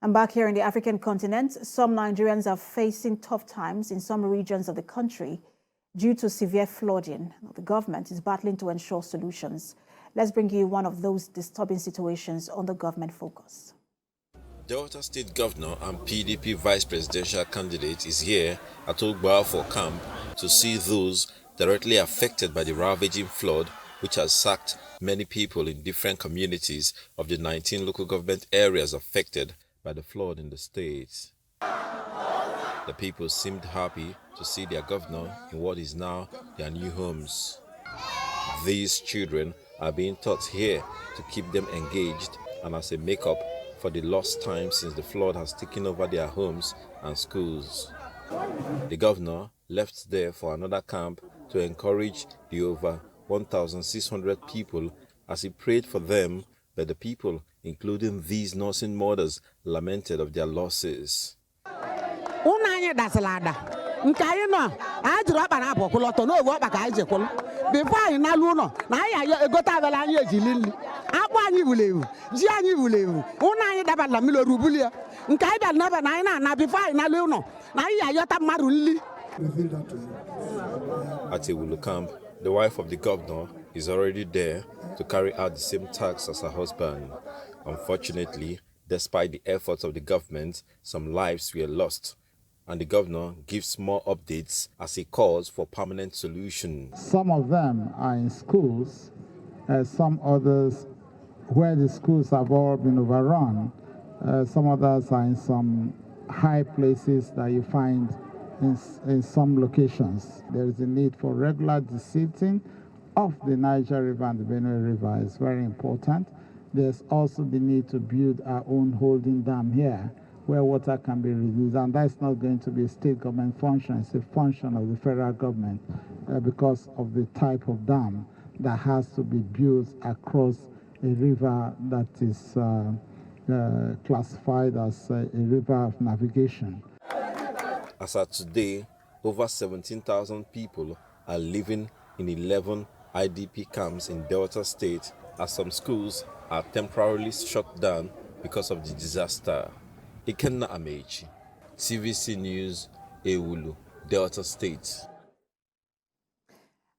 And back here in the African continent, some Nigerians are facing tough times in some regions of the country due to severe flooding. The government is battling to ensure solutions. Let's bring you one of those disturbing situations on the Government Focus. Delta State Governor and PDP Vice Presidential candidate is here at Okowa camp to see those directly affected by the ravaging flood which has sacked many people in different communities of the 19 local government areas affected by the flood in the state. The people seemed happy to see their governor in what is now their new homes. These children are being taught here to keep them engaged and as a make-up for the lost time since the flood has taken over their homes and schools. The governor left there for another camp to encourage the over 1,600 people as he prayed for them, but the people, including these nursing mothers, lamented of their losses. Before I na luno, na I got a valanya jilin. Aquani will, Gianni will, Una Dabala Milo Rubulia, Nkaida never nine, before I na luno, Nayata Maruli. At Iwulu camp, the wife of the governor is already there to carry out the same tasks as her husband. Unfortunately, despite the efforts of the government, some lives were lost. And the governor gives more updates as he calls for permanent solutions. Some of them are in schools, some others where the schools have all been overrun. Some others are in some high places that you find in some locations. There is a need for regular desilting of the Niger River and the Benue River. It's very important. There's also the need to build our own holding dam here, where water can be released, and that's not going to be a state government function, it's a function of the federal government because of the type of dam that has to be built across a river that is classified as a river of navigation. As of today, over 17,000 people are living in 11 IDP camps in Delta State as some schools are temporarily shut down because of the disaster. Ikenna Amechi, CVC News, Ewulu, Delta State.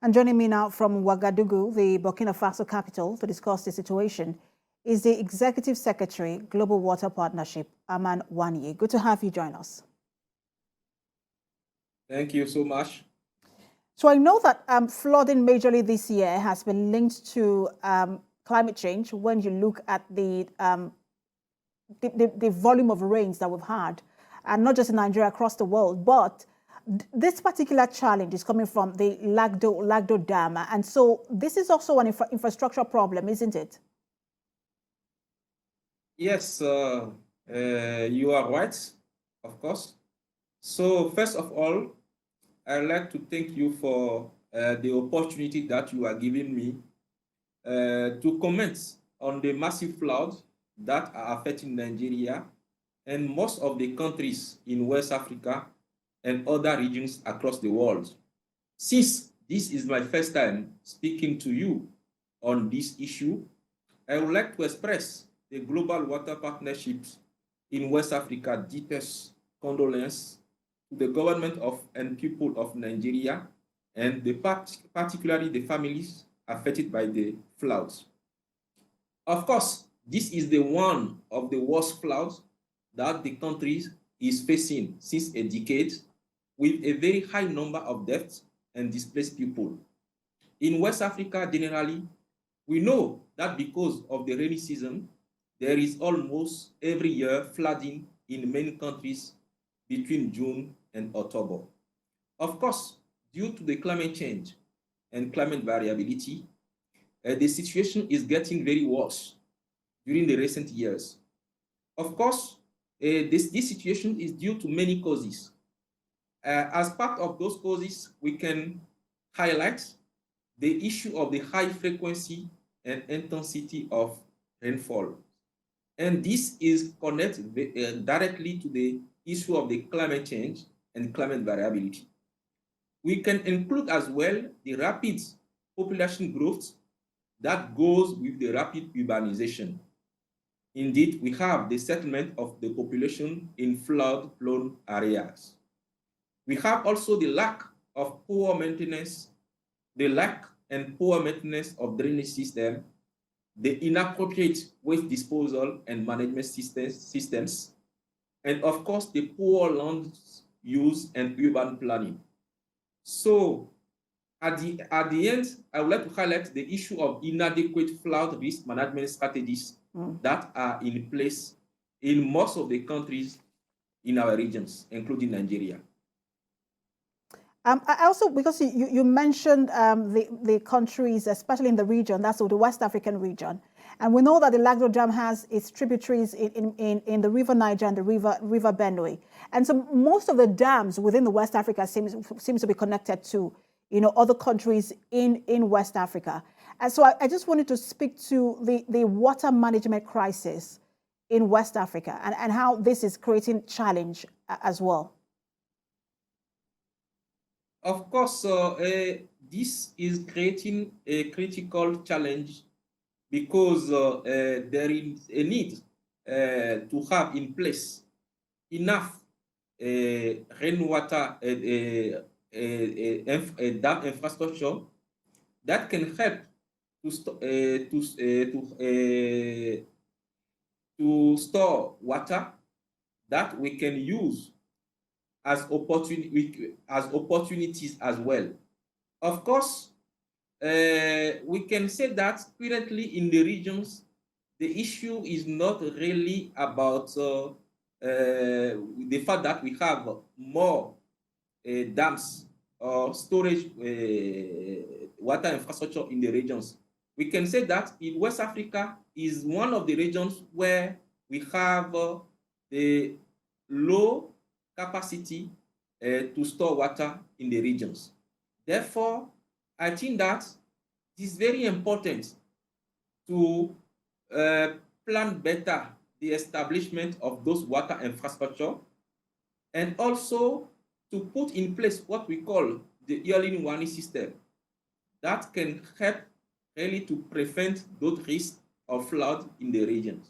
And joining me now from Ouagadougou, the Burkina Faso capital, to discuss the situation is the Executive Secretary, Global Water Partnership, Aman Wanye. Good to have you join us. Thank you so much. So I know that flooding majorly this year has been linked to climate change when you look at the volume of rains that we've had, and not just in Nigeria, across the world. But this particular challenge is coming from the Lagdo Dam. And so this is also an infrastructure problem, isn't it? Yes, you are right, of course. So first of all, I'd like to thank you for the opportunity that you are giving me to comment on the massive floods that are affecting Nigeria and most of the countries in West Africa and other regions across the world. Since this is my first time speaking to you on this issue, I would like to express the Global Water Partnerships in West Africa deepest condolence to the government of and people of Nigeria and particularly the families affected by the floods. Of course, this is the one of the worst floods that the country is facing since a decade, with a very high number of deaths and displaced people. In West Africa generally, we know that because of the rainy season, there is almost every year flooding in many countries between June and October. Of course, due to the climate change and climate variability, the situation is getting very worse during the recent years. Of course, this situation is due to many causes. As part of those causes, we can highlight the issue of the high frequency and intensity of rainfall. And this is connected directly to the issue of the climate change and climate variability. We can include as well the rapid population growth that goes with the rapid urbanization. Indeed, we have the settlement of the population in flood-prone areas. We have also the lack of poor maintenance, the lack and poor maintenance of drainage system, the inappropriate waste disposal and management systems, and of course, the poor land use and urban planning. So at the end, I would like to highlight the issue of inadequate flood risk management strategies that are in place in most of the countries in our regions, including Nigeria. I also, because you mentioned the countries, especially in the region, that's the West African region. And we know that the Lagdo Dam has its tributaries in the River Niger and the River Benue. And so most of the dams within the West Africa seems to be connected to, other countries in West Africa. And so I just wanted to speak to the water management crisis in West Africa and how this is creating challenge as well. Of course, this is creating a critical challenge because there is a need to have in place enough rainwater dam infrastructure that can help to store water that we can use as opportunities as well. Of course, we can say that currently in the regions, the issue is not really about the fact that we have more dams or storage water infrastructure in the regions. We can say that in West Africa is one of the regions where we have the low capacity to store water in the regions. Therefore, I think that it is very important to plan better the establishment of those water infrastructure and also to put in place what we call the early warning system that can help really to prevent those risks of flood in the regions.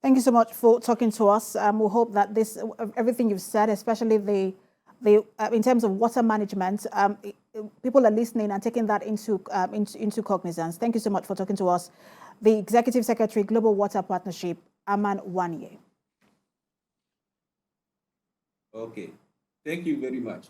Thank you so much for talking to us. We hope that everything you've said, especially in terms of water management, people are listening and taking that into cognizance. Thank you so much for talking to us. The Executive Secretary, Global Water Partnership, Aman Wanye. Okay. Thank you very much.